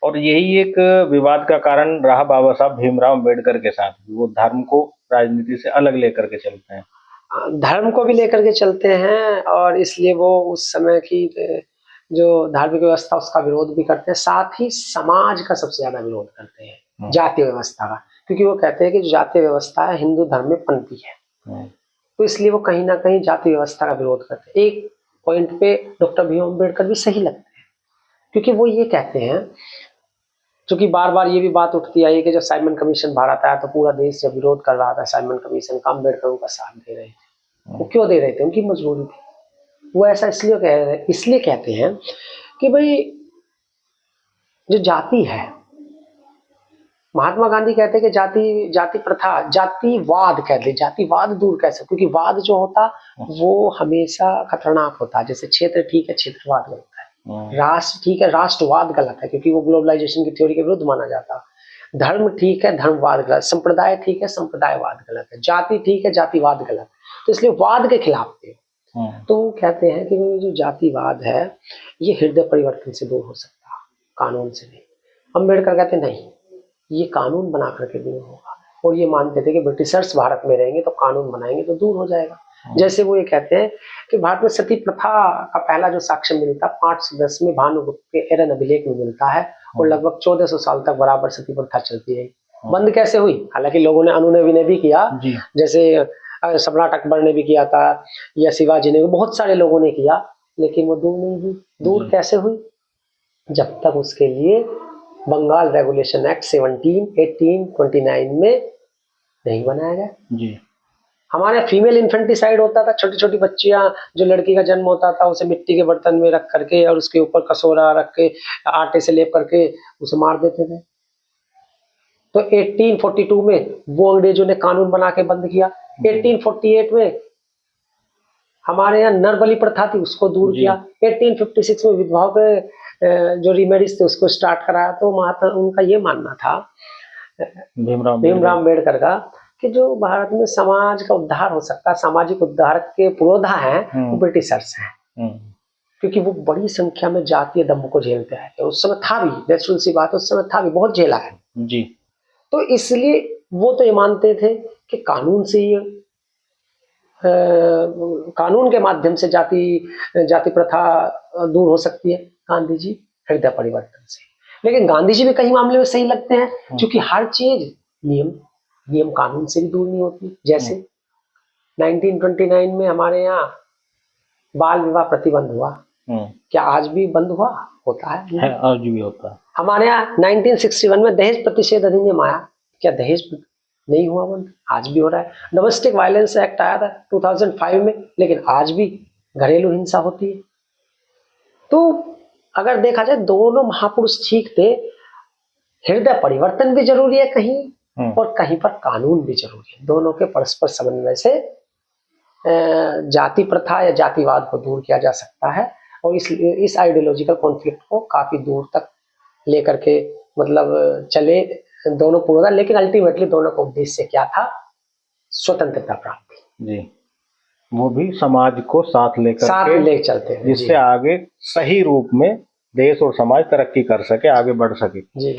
और यही एक विवाद का कारण रहा बाबा साहब भीमराव अम्बेडकर के साथ। वो धर्म को राजनीति से अलग लेकर के चलते हैं। धर्म को भी लेकर के चलते हैं और इसलिए वो उस समय की जो धार्मिक व्यवस्था उसका विरोध भी करते हैं, साथ ही समाज का सबसे ज्यादा विरोध करते हैं, जातीय व्यवस्था का, क्योंकि वो कहते हैं कि जो जातीय व्यवस्था है हिंदू धर्म में पनपी है। तो इसलिए वो कहीं ना कहीं जाति व्यवस्था का विरोध करते हैं। एक पॉइंट पे डॉक्टर भीमराव अम्बेडकर भी सही लगते हैं, क्योंकि वो ये कहते हैं, क्योंकि बार बार ये भी बात उठती आई कि जब साइमन कमीशन भारत आया तो पूरा देश जब विरोध कर रहा था साइमन कमीशन का, अम्बेडकर उनका साथ दे रहे थे। वो क्यों दे रहे थे? उनकी मजबूरी थी। वो ऐसा इसलिए कहते हैं कि भाई जो जाति है, महात्मा गांधी कहते हैं कि जाति प्रथा, जातिवाद कहते, जातिवाद दूर कैसे, क्योंकि वाद जो होता वो हमेशा खतरनाक होता है। जैसे क्षेत्र ठीक है, क्षेत्रवाद गलत है। राष्ट्र ठीक है, राष्ट्रवाद गलत है, क्योंकि वो ग्लोबलाइजेशन की थ्योरी के विरुद्ध माना जाता। धर्म ठीक है, धर्मवाद गलत। संप्रदाय ठीक है, संप्रदायवाद गलत है। जाति ठीक है, जातिवाद गलत। तो इसलिए वाद के खिलाफ थे। तो वो कहते हैं कि जो जातिवाद है ये हृदय परिवर्तन से दूर हो सकता, कानून से नहीं। अम्बेडकर कहते नहीं, ये कानून बना करके दूर होगा। और ये मानते थे कि ब्रिटिशर्स भारत में रहेंगे तो कानून बनाएंगे तो दूर हो जाएगा। जैसे वो ये कहते हैं कि भारत में सती प्रथा का पहला जो साक्ष्य मिलता 510 में भानुगुप्त के एरन अभिलेख में मिलता है, और लगभग 1400 साल तक बराबर सती प्रथा चलती रही। बंद कैसे हुई? हालांकि लोगों ने अनुनय विनय भी किया, जैसे सम्राट अकबर ने भी किया था या शिवाजी ने, बहुत सारे लोगों ने किया, लेकिन वो दूर नहीं हुई। दूर कैसे हुई? जब तक उसके लिए बंगाल रेगुलेशन एक्ट 1829 में नहीं बनाया गया। जी। हमारे फीमेल इन्फेंटिसाइड होता था, छोटी छोटी बच्चियां, जो लड़की का जन्म होता था उसे मिट्टी के बर्तन में रख करके और उसके ऊपर कसोरा रख के आटे से लेप करके उसे मार देते थे। तो 1842 में वो अंग्रेजों ने कानून बना के बंद किया। 1848 में हमारे यहाँ नर बलि प्रथा थी, उसको दूर किया। 1856 में विधवाओं के जो रीमेरिज थे उसको स्टार्ट कराया। तो महात्मा उनका ये मानना था भीमराव अम्बेडकर का कि जो भारत में समाज का उद्धार हो सकता है, सामाजिक उद्धार के पुरोधा हैं वो ब्रिटिशर्स हैं, क्योंकि वो बड़ी संख्या में जातीय दंभ को झेलते आए थे। उस समय था भी, नेचुरल सी बात, उस समय था भी, बहुत झेला है जी। तो इसलिए वो तो ये मानते थे कि कानून से ही कानून के माध्यम से जाति प्रथा दूर हो सकती है। गांधी जी हृदय परिवर्तन से। लेकिन गांधी जी भी कई मामले में सही लगते हैं, क्योंकि हर चीज नियम कानून से भी दूर नहीं होती। जैसे 1929 में हमारे यहाँ बाल विवाह प्रतिबंध हुआ, क्या आज भी बंद हुआ? होता है आज भी होता है। हमारे यहाँ 1961 में दहेज प्रतिषेध अधिनियम आया, क्या दहेज नहीं हुआ बंद? आज भी हो रहा है। डोमेस्टिक वायलेंस एक्ट आया था 2005 में, लेकिन आज भी घरेलू हिंसा होती है। तो अगर देखा जाए दोनों महापुरुष ठीक थे। हृदय परिवर्तन भी जरूरी है कहीं, और कहीं पर कानून भी जरूरी है। दोनों के परस्पर समन्वय से जाति प्रथा या जातिवाद को दूर किया जा सकता है, और इस आइडियोलॉजिकल कॉन्फ्लिक्ट को काफी दूर तक लेकर के मतलब चले दोनों पुरोधा। लेकिन अल्टीमेटली दोनों का उद्देश्य क्या था? स्वतंत्रता प्राप्ति जी। वो भी समाज को साथ ले चलते हैं, जिससे आगे सही रूप में देश और समाज तरक्की कर सके, आगे बढ़ सके जी।